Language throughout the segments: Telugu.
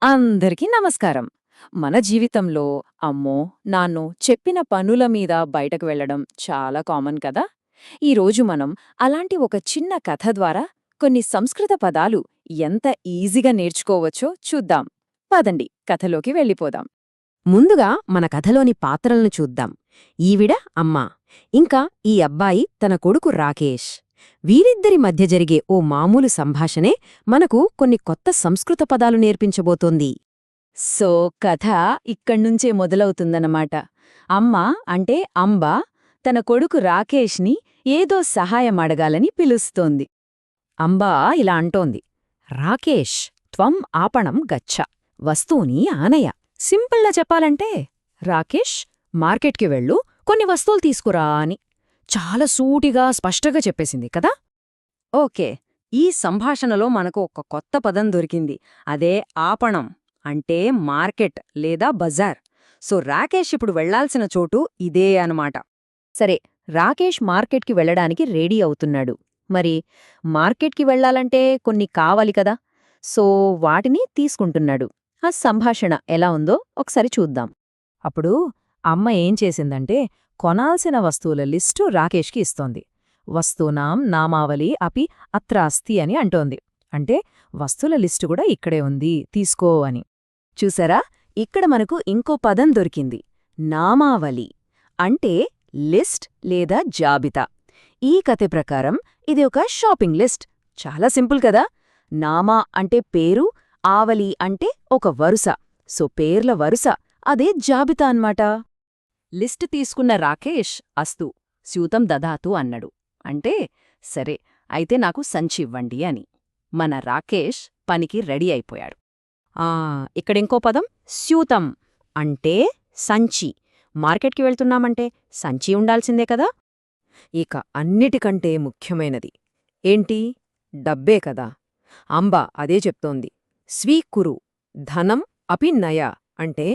అందరికీ నమస్కారం. మన జీవితంలో అమ్మో, నాన్నో చెప్పిన పనుల మీద బయటకు వెళ్లడం చాలా కామన్ కదా. ఈరోజు మనం అలాంటి ఒక చిన్న కథ ద్వారా కొన్ని సంస్కృత పదాలు ఎంత ఈజీగా నేర్చుకోవచ్చో చూద్దాం. పదండి కథలోకి వెళ్ళిపోదాం. ముందుగా మన కథలోని పాత్రలను చూద్దాం. ఈవిడ అమ్మ, ఇంకా ఈ అబ్బాయి తన కొడుకు రాకేష్. వీరిద్దరి మధ్య జరిగే ఓ మామూలు సంభాషణే మనకు కొన్ని కొత్త సంస్కృత పదాలు నేర్పించబోతోంది. సో కథ ఇక్కడ్నుంచే మొదలవుతుందన్నమాట. అమ్మ అంటే అంబ తన కొడుకు రాకేష్ని ఏదో సహాయం అడగాలని పిలుస్తోంది. అంబా ఇలా అంటోంది, రాకేష్ త్వం ఆపణం గచ్చ వస్తూని ఆనయ. సింపుల్గా చెప్పాలంటే, రాకేష్ మార్కెట్కి వెళ్ళు, కొన్ని వస్తువులు తీసుకురా అని చాలా సూటిగా స్పష్టంగా చెప్పేసింది కదా. ఓకే, ఈ సంభాషణలో మనకు ఒక కొత్త పదం దొరికింది. అదే ఆపణం అంటే మార్కెట్ లేదా బజార్. సో రాకేష్ ఇప్పుడు వెళ్లాల్సిన చోటు ఇదే అనమాట. సరే, రాకేష్ మార్కెట్కి వెళ్ళడానికి రెడీ అవుతున్నాడు. మరి మార్కెట్కి వెళ్లాలంటే కొన్ని కావాలి కదా, సో వాటిని తీసుకుంటున్నాడు. ఆ సంభాషణ ఎలా ఉందో ఒకసారి చూద్దాం. అప్పుడు అమ్మ ఏం చేసిందంటే, కొనాల్సిన వస్తువుల లిస్టు రాకేష్కి ఇస్తోంది. వస్తూనాం నామావళి అపి అత్ర అస్తి అని అంటోంది. అంటే వస్తువుల లిస్టు కూడా ఇక్కడే ఉంది, తీసుకో అని. చూసారా, ఇక్కడ మనకు ఇంకో పదం దొరికింది, నామావళి. అంటే లిస్ట్ లేదా జాబితా. ఈ కథ ప్రకారం ఇది ఒక షాపింగ్ లిస్ట్. చాలా సింపుల్ కదా. నామా అంటే పేరు, ఆవలి అంటే ఒక వరుస. సో పేర్ల వరుస, అదే జాబితా అన్నమాట. లిస్ట్ తీసుకున్న రాకేష్ అస్తు స్యూతం దదాతు అన్నాడు. అంటే సరే, అయితే నాకు సంచి ఇవ్వండి అని. మన రాకేష్ పనికి రెడీ అయిపోయాడు. ఇక్కడింకో పదం స్యూతం అంటే సంచి. మార్కెట్కి వెళ్తున్నామంటే సంచి ఉండాల్సిందే కదా. ఇక అన్నిటికంటే ముఖ్యమైనది ఏంటి? డబ్బే కదా. అంబ అదే చెప్తోంది, స్వీకురు ధనం అపి నయ. అంటే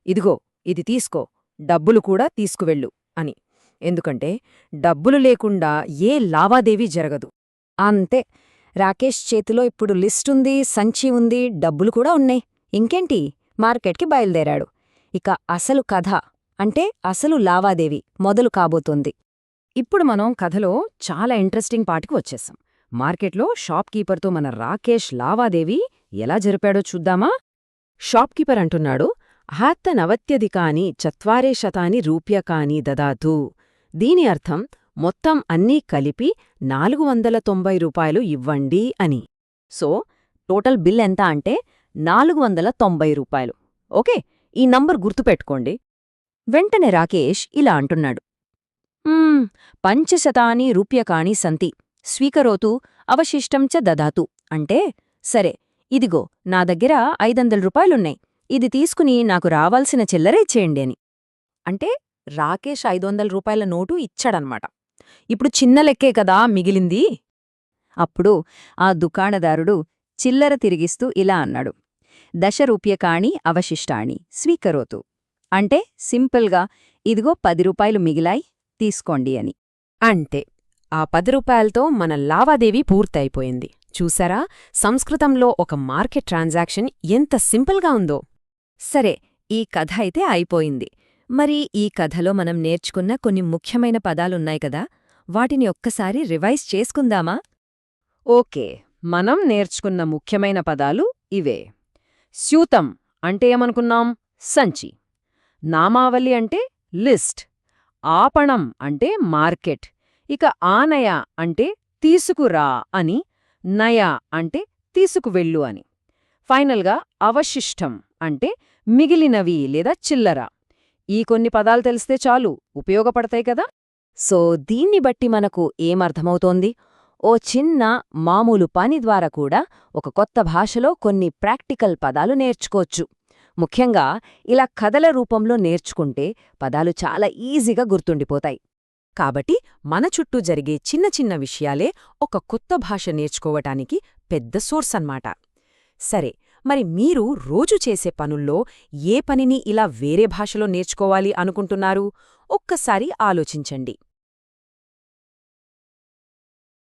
ఇదిగో, ఇది తీసుకో, డబ్బులు కూడా తీసుకువెళ్ళు అని. ఎందుకంటే డబ్బులు లేకుండా ఏ లావాదేవీ జరగదు. అంతే, రాకేష్ చేతిలో ఇప్పుడు లిస్టుంది, సంచి ఉంది, డబ్బులు కూడా ఉన్నాయి. ఇంకేంటి, మార్కెట్కి బయలుదేరాడు. ఇక అసలు కథ అంటే అసలు లావాదేవీ మొదలు కాబోతోంది. ఇప్పుడు మనం కథలో చాలా ఇంట్రెస్టింగ్ పార్ట్కి వచ్చేసాం. మార్కెట్లో షాప్కీపర్తో మన రాకేష్ లావాదేవీ ఎలా జరిపాడో చూద్దామా. షాప్కీపర్ అంటున్నాడు, హాత్త నవత్యధికాని చత్వారే శతాని రూప్యకాని దదాతు. దీని అర్థం మొత్తం అన్నీ కలిపి 490 రూపాయలు ఇవ్వండి అని. సో టోటల్ బిల్ ఎంత అంటే 490 రూపాయలు. ఓకే, ఈ నంబర్ గుర్తుపెట్టుకోండి. వెంటనే రాకేష్ ఇలా అంటున్నాడు, పంచశతాని రూప్యకాణి సంతి స్వీకరోతు అవశిష్టం చ దదాతు. అంటే సరే, ఇదిగో నా దగ్గర 500 రూపాయలున్నాయి, ఇది తీసుకుని నాకు రావాల్సిన చిల్లర ఇచ్చేయండి అని. అంటే రాకేష్ 500 రూపాయల నోటు ఇచ్చాడనమాట. ఇప్పుడు చిన్న లెక్కే కదా మిగిలింది. అప్పుడు ఆ దుకాణదారుడు చిల్లర తిరిగిస్తూ ఇలా అన్నాడు, 10 రూప్యకాణి అవశిష్టాణి స్వీకరోతు. అంటే సింపుల్గా ఇదిగో 10 రూపాయలు మిగిలాయి, తీసుకోండి అని. అంటే ఆ 10 రూపాయలతో మన లావాదేవీ పూర్తయిపోయింది. చూసారా, సంస్కృతంలో ఒక మార్కెట్ ట్రాన్సాక్షన్ ఎంత సింపుల్గా ఉందో. సరే, ఈ కథ అయితే అయిపోయింది. మరి ఈ కథలో మనం నేర్చుకున్న కొన్ని ముఖ్యమైన పదాలున్నాయి కదా, వాటిని ఒక్కసారి రివైజ్ చేసుకుందామా? ఓకే, మనం నేర్చుకున్న ముఖ్యమైన పదాలు ఇవే. స్యూతం అంటే ఏమనుకున్నాం? సంచి. నామావళి అంటే లిస్ట్. ఆపణం అంటే మార్కెట్. ఇక ఆనయ అంటే తీసుకురా అని, నయ అంటే తీసుకువెళ్ళు అని. ఫైనల్గా అవశిష్టం అంటే మిగిలినవి లేదా చిల్లర. ఈ కొన్ని పదాలు తెలిస్తే చాలు, ఉపయోగపడతాయి కదా. సో దీన్ని బట్టి మనకు ఏమర్థమవుతోంది? ఓ చిన్న మామూలు పని ద్వారా కూడా ఒక కొత్త భాషలో కొన్ని ప్రాక్టికల్ పదాలు నేర్చుకోవచ్చు. ముఖ్యంగా ఇలా కథల రూపంలో నేర్చుకుంటే పదాలు చాలా ఈజీగా గుర్తుండిపోతాయి. కాబట్టి మన చుట్టూ జరిగే చిన్న చిన్న విషయాలే ఒక కొత్త భాష నేర్చుకోవటానికి పెద్ద సోర్స్ అన్నమాట. సరే, మరి మీరు రోజు చేసే పనుల్లో ఏ పనిని ఇలా వేరే భాషలో నేర్చుకోవాలి అనుకుంటున్నారు? ఒక్కసారి ఆలోచించండి.